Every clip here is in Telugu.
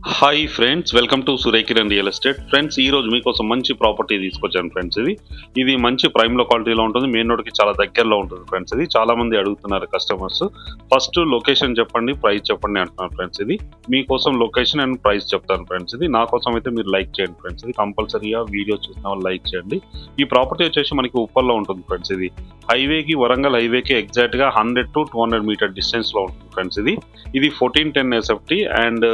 Hi friends, welcome to Surekiran real estate. Friends, ఈ రోజు మీకోసం మంచి ప్రాపర్టీ తీసుకొచ్చాను ఫ్రెండ్స్. ఇది మంచి ప్రైమ్ లొకాలిటీలో ఉంటుంది, మెయిన్ రోడ్కి చాలా దగ్గరలో ఉంటుంది ఫ్రెండ్స్. ఇది చాలా మంది అడుగుతున్నారు కస్టమర్స్. ఫస్ట్ లొకేషన్ చెప్పండి, ప్రైస్ చెప్పండి అంటున్నారు ఫ్రెండ్స్. ఇది మీకోసం లొకేషన్ అండ్ ప్రైస్ చెప్తాను ఫ్రెండ్స్. ఇది నా కోసం అయితే మీరు లైక్ చేయండి ఫ్రెండ్స్. ఇది కంపల్సరీగా వీడియో చూసిన వాళ్ళు లైక్ చేయండి. ఈ ప్రాపర్టీ వచ్చేసి మనకి ఉప్పల్లో ఉంటుంది ఫ్రెండ్స్. ఇది హైవేకి, వరంగల్ హైవేకి ఎగ్జాక్ట్గా 100 to 200 మీటర్ డిస్టెన్స్లో ఉంటుంది ఫ్రెండ్స్. ఇది 1410 SFT అండ్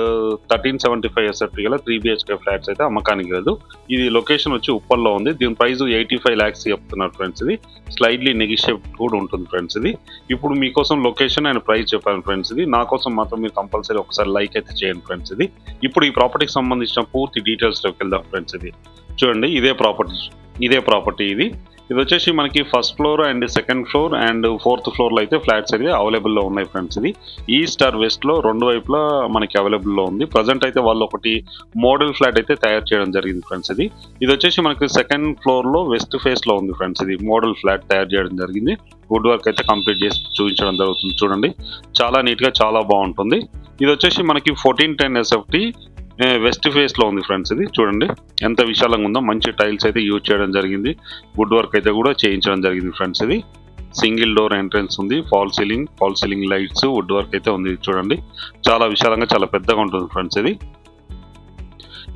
1375 SFT గల 3 BHK ఫ్లాట్స్ అయితే అమ్మకానికి లేదు. ఇది లొకేషన్ వచ్చి ఉప్పల్లో ఉంది. దీని ప్రైస్ 85 lakhs చెప్తున్నారు ఫ్రెండ్స్. ఇది స్లైడ్లీ నెగిషియబుల్ కూడా ఉంటుంది ఫ్రెండ్స్. ఇది ఇప్పుడు మీకోసం లొకేషన్ అండ్ ప్రైస్ చెప్పాను ఫ్రెండ్స్. ఇది నా కోసం మాత్రం మీరు కంపల్సరీ ఒకసారి లైక్ అయితే చేయండి ఫ్రెండ్స్. ఇది ఇప్పుడు ఈ ప్రాపర్టీకి సంబంధించిన పూర్తి డీటెయిల్స్లోకి వెళ్దాం ఫ్రెండ్స్. ఇది చూడండి, ఇదే ప్రాపర్టీ. ఇది వచ్చేసి మనకి first floor and second floor and fourth ఫ్లోర్లో అయితే ఫ్లాట్స్ అయితే అవైలబుల్లో ఉన్నాయి ఫ్రెండ్స్. ఇది ఈస్ట్ ఆర్ వెస్ట్లో రెండు వైపులా మనకి అవైలబుల్లో ఉంది. ప్రజెంట్ అయితే వాళ్ళు ఒకటి మోడల్ ఫ్లాట్ అయితే తయారు చేయడం జరిగింది ఫ్రెండ్స్. ఇది వచ్చేసి మనకి సెకండ్ ఫ్లోర్లో వెస్ట్ ఫేస్లో ఉంది ఫ్రెండ్స్. ఇది మోడల్ ఫ్లాట్ తయారు చేయడం జరిగింది. వుడ్ వర్క్ అయితే కంప్లీట్ చేసి చూపించడం జరుగుతుంది. చూడండి, చాలా నీట్గా చాలా బాగుంటుంది. ఇది వచ్చేసి మనకి 1410 SFT వెస్ట్ ఫేస్లో ఉంది ఫ్రెండ్స్. ఇది చూడండి ఎంత విశాలంగా ఉందో. మంచి టైల్స్ అయితే యూజ్ చేయడం జరిగింది. వుడ్ వర్క్ అయితే కూడా చేయించడం జరిగింది ఫ్రెండ్స్. ఇది సింగిల్ డోర్ ఎంట్రన్స్ ఉంది. Fall ceiling lights, wood work అయితే ఉంది. చూడండి, చాలా విశాలంగా చాలా పెద్దగా ఉంటుంది ఫ్రెండ్స్.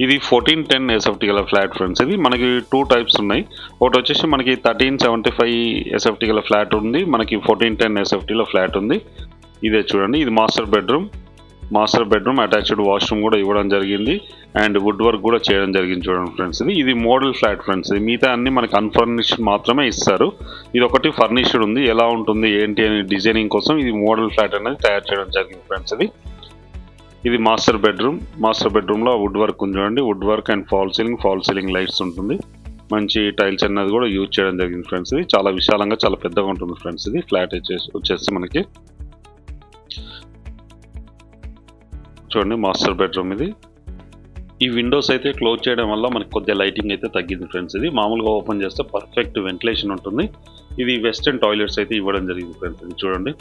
ఇది 1410 SFT గల ఫ్లాట్ ఫ్రెండ్స్. ఇది మనకి 2 టైప్స్ ఉన్నాయి. ఒకటి వచ్చేసి మనకి 1375 SFT గల ఫ్లాట్ ఉంది, మనకి 1410 SFTలో ఫ్లాట్ ఉంది. ఇదే చూడండి, ఇది మాస్టర్ బెడ్రూమ్ అటాచ్డ్ వాష్రూమ్ కూడా ఇవ్వడం జరిగింది అండ్ వుడ్ వర్క్ కూడా చేయడం జరిగింది. చూడండి ఫ్రెండ్స్, ఇది మోడల్ ఫ్లాట్ ఫ్రెండ్స్. మిగతా అన్ని మనకి అన్ఫర్నిష్డ్ మాత్రమే ఇస్తారు. ఇది ఒకటి ఫర్నిష్డ్ ఉంది. ఎలా ఉంటుంది ఏంటి అని డిజైనింగ్ కోసం ఇది మోడల్ ఫ్లాట్ అనేది తయారు చేయడం జరిగింది ఫ్రెండ్స్. ఇది మాస్టర్ బెడ్రూమ్లో వుడ్ వర్క్ ఉంది. చూడండి, wood work and fall ceiling lights ఉంటుంది. మంచి టైల్స్ అనేది కూడా యూజ్ చేయడం జరిగింది ఫ్రెండ్స్. ఇది చాలా విశాలంగా చాలా పెద్దగా ఉంటుంది ఫ్రెండ్స్. ఇది ఫ్లాట్ వచ్చేసి మనకి చూడండి మాస్టర్ బెడ్రూమ్. ఈ విండోస్ అయితే క్లోజ్ చేయడం వల్ల మనకి కొద్దిగా లైటింగ్ అయితే తగ్గింది ఫ్రెండ్స్. ఇది మామూలుగా ఓపెన్ చేస్తే పర్ఫెక్ట్ వెంటిలేషన్ ఉంటుంది. ఇది వెస్టర్న్ టాయిలెట్స్ అయితే ఇవ్వడం జరిగింది ఫ్రెండ్స్. ఇది చూడండి,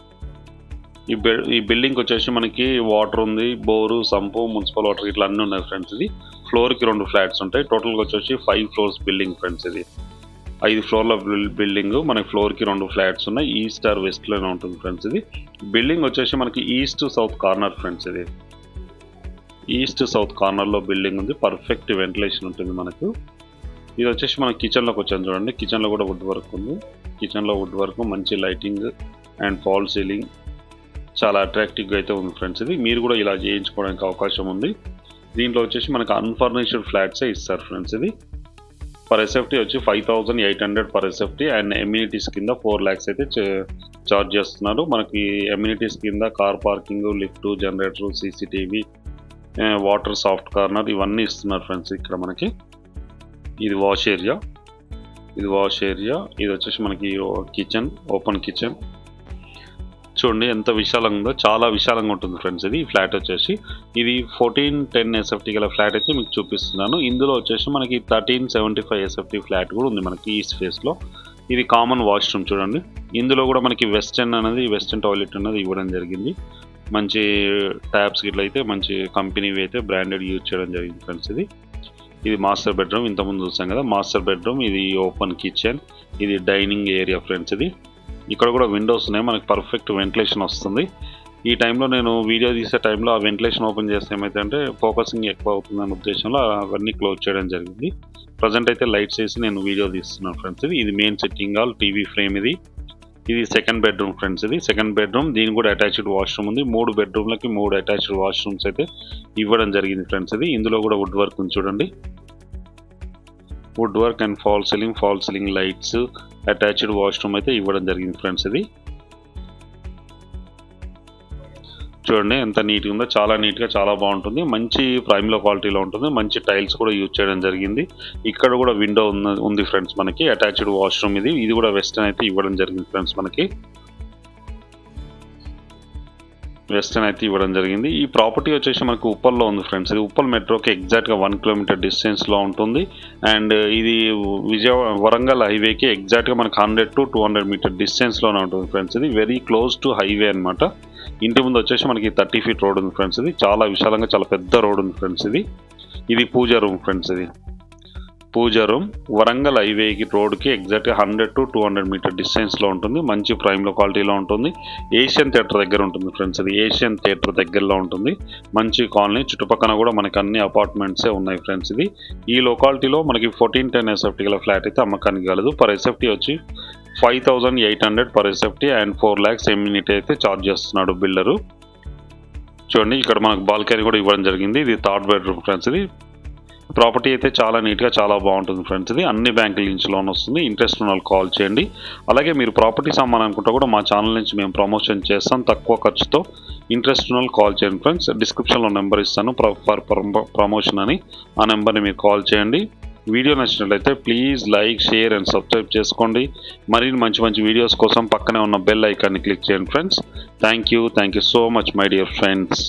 ఈ బిల్డింగ్ వచ్చేసి మనకి వాటర్ ఉంది, బోరు, సంపు, మున్సిపల్ వాటర్ ఇట్లా అన్నీ ఉన్నాయి ఫ్రెండ్స్. ఇది ఫ్లోర్కి 2 ఫ్లాట్స్ ఉంటాయి. టోటల్గా వచ్చేసి 5 floors బిల్డింగ్ ఫ్రెండ్స్. ఇది 5 floorల బిల్డింగ్. మనకి ఫ్లోర్కి 2 ఫ్లాట్స్ ఉన్నాయి. ఈస్ట్ ఆర్ వెస్ట్లోనే ఉంటుంది ఫ్రెండ్స్. ఇది బిల్డింగ్ వచ్చేసి మనకి ఈస్ట్ సౌత్ కార్నర్ ఫ్రెండ్స్. ఇది ఈస్ట్ సౌత్ కార్నర్లో బిల్డింగ్ ఉంది. పర్ఫెక్ట్ వెంటిలేషన్ ఉంటుంది మనకు. ఇది వచ్చేసి మన కిచెన్లోకి వచ్చాను. చూడండి, కిచెన్లో కూడా వుడ్ వర్క్ ఉంది. కిచెన్లో వుడ్ వర్క్, మంచి లైటింగ్ అండ్ ఫాల్ సీలింగ్ చాలా అట్రాక్టివ్గా అయితే ఉంది ఫ్రెండ్స్. ఇది మీరు కూడా ఇలా చేయించుకోవడానికి అవకాశం ఉంది. దీంట్లో వచ్చేసి మనకు అన్ఫర్నిష్డ్ ఫ్లాట్సే ఇస్తారు ఫ్రెండ్స్. ఇది పర్ SFT వచ్చి 5800 పర్ SFT అండ్ ఎమ్యూనిటీస్ కింద 4 lakhs అయితే చార్జ్ చేస్తున్నారు. మనకి ఎమ్యూనిటీస్ కింద car parking, lift, generator, CCTV, water, soft corner ఇవన్నీ ఇస్తున్నారు ఫ్రెండ్స్. ఇక్కడ మనకి ఇది వాష్ ఏరియా. ఇది వచ్చేసి మనకి కిచెన్, ఓపెన్ కిచెన్. చూడండి ఎంత విశాలంగా ఉందో, చాలా విశాలంగా ఉంటుంది ఫ్రెండ్స్. ఈ ఫ్లాట్ వచ్చేసి ఇది 1410 SFT గల ఫ్లాట్ అయితే మీకు చూపిస్తున్నాను. ఇందులో వచ్చేసి మనకి 1375 SFT ఫ్లాట్ కూడా ఉంది మనకి ఈస్ట్ ఫేస్లో. ఇది కామన్ వాష్రూమ్. చూడండి, ఇందులో కూడా మనకి వెస్టర్న్ టాయిలెట్ అనేది ఇవ్వడం జరిగింది. మంచి ట్యాప్స్ గిట్ల అయితే మంచి కంపెనీవి అయితే బ్రాండెడ్ యూజ్ చేయడం జరిగింది ఫ్రెండ్స్. ఇది మాస్టర్ బెడ్రూమ్. ఇంతకుముందు చూసాం కదా మాస్టర్ బెడ్రూమ్. ఇది ఓపెన్ కిచెన్, ఇది డైనింగ్ ఏరియా ఫ్రెండ్స్. ఇక్కడ కూడా విండోస్ ఉన్నాయి, మనకి పర్ఫెక్ట్ వెంటిలేషన్ వస్తుంది. ఈ టైంలో నేను వీడియో తీసే టైంలో ఆ వెంటిలేషన్ ఓపెన్ చేస్తే ఏమైతే ఫోకసింగ్ ఎక్కువ అవుతుందనే ఉద్దేశంలో అవన్నీ క్లోజ్ చేయడం జరిగింది. ప్రజెంట్ అయితే లైట్స్ వేసి నేను వీడియో తీస్తున్నాను ఫ్రెండ్స్. ఇది main sitting hall, TV frame. ఇది సెకండ్ బెడ్రూమ్ ఫ్రెండ్స్. ఇది సెకండ్ బెడ్రూమ్. దీనికి కూడా అటాచ్డ్ వాష్రూమ్ ఉంది. 3 బెడ్రూమ్లకి 3 అటాచ్డ్ వాష్రూమ్స్ అయితే ఇవ్వడం జరిగింది ఫ్రెండ్స్. ఇందులో కూడా వుడ్ వర్క్ ఉంది. చూడండి, wood work and fall ceiling lights, attached washroom అయితే ఇవ్వడం జరిగింది ఫ్రెండ్స్. చూడండి ఎంత నీట్గా ఉందో. చాలా నీట్గా చాలా బాగుంటుంది. మంచి ప్రైమ్లో క్వాలిటీలో ఉంటుంది. మంచి టైల్స్ కూడా యూజ్ చేయడం జరిగింది. ఇక్కడ కూడా విండో ఉంది ఫ్రెండ్స్. మనకి అటాచ్డ్ వాష్రూమ్. ఇది కూడా వెస్టర్న్ అయితే ఇవ్వడం జరిగింది ఫ్రెండ్స్. మనకి వెస్టర్న్ అయితే ఇవ్వడం జరిగింది. ఈ ప్రాపర్టీ వచ్చేసి మనకు ఉప్పల్లో ఉంది ఫ్రెండ్స్. ఇది ఉప్పల్ మెట్రోకి ఎగ్జాక్ట్గా 1 కిలోమీటర్ డిస్టెన్స్లో ఉంటుంది. అండ్ ఇది వరంగల్ హైవేకి ఎగ్జాక్ట్గా మనకు 100 to 200 మీటర్ డిస్టెన్స్లోనే ఉంటుంది ఫ్రెండ్స్. ఇది వెరీ క్లోజ్ టు హైవే అనమాట. ఇంటి ముందు వచ్చేసి మనకి 30 feet రోడ్ ఉంది ఫ్రెండ్స్. ఇది చాలా విశాలంగా చాలా పెద్ద రోడ్ ఉంది ఫ్రెండ్స్. ఇది పూజా రూమ్ ఫ్రెండ్స్. ఇది పూజా రూమ్ వరంగల్ హైవేకి రోడ్కి ఎగ్జాక్ట్గా 100 to 200 మీటర్ డిస్టెన్స్లో ఉంటుంది. మంచి ప్రైమ్ లొకాలిటీలో ఉంటుంది. ఏషియన్ థియేటర్ దగ్గర ఉంటుంది ఫ్రెండ్స్. ఇది ఏషియన్ థియేటర్ దగ్గరలో ఉంటుంది. మంచి కాలనీ, చుట్టుపక్కల కూడా మనకి అన్ని అపార్ట్మెంట్సే ఉన్నాయి ఫ్రెండ్స్. ఈ లొకాలిటీలో మనకి 1410 SFT గల ఫ్లాట్ అయితే అమ్మకానికి కలదు. పర్ SFT వచ్చి 5800 పర్ SFT అండ్ 4 lakhs ఎమ్యూనిటీ అయితే ఛార్జ్ చేస్తున్నాడు బిల్డరు. చూడండి, ఇక్కడ మనకు బాల్కనీ కూడా ఇవ్వడం జరిగింది. ఇది 3rd bedroom ఫ్రెండ్స్. ఇది ప్రాపర్టీ అయితే చాలా నీట్గా చాలా బాగుంటుంది ఫ్రెండ్స్. ఇది అన్ని బ్యాంకుల నుంచి లోన్ వస్తుంది. ఇంట్రెస్ట్ ఉన్న వాళ్ళు కాల్ చేయండి. అలాగే మీరు ప్రాపర్టీస్ అమ్మాలనుకుంటే కూడా మా ఛానల్ నుంచి మేము ప్రమోషన్ చేస్తాం తక్కువ ఖర్చుతో. ఇంట్రెస్ట్ ఉన్న వాళ్ళు కాల్ చేయండి ఫ్రెండ్స్. డిస్క్రిప్షన్లో నెంబర్ ఇస్తాను ఫర్ ప్రమోషన్ అని. ఆ నెంబర్ని మీరు కాల్ చేయండి. వీడియో నచ్చినట్లయితే please like, share and subscribe చేసుకోండి. మరిన్ని మంచి మంచి వీడియోస్ కోసం పక్కనే ఉన్న బెల్ ఐకాన్ని క్లిక్ చేయండి friends. Thank you so much my dear friends.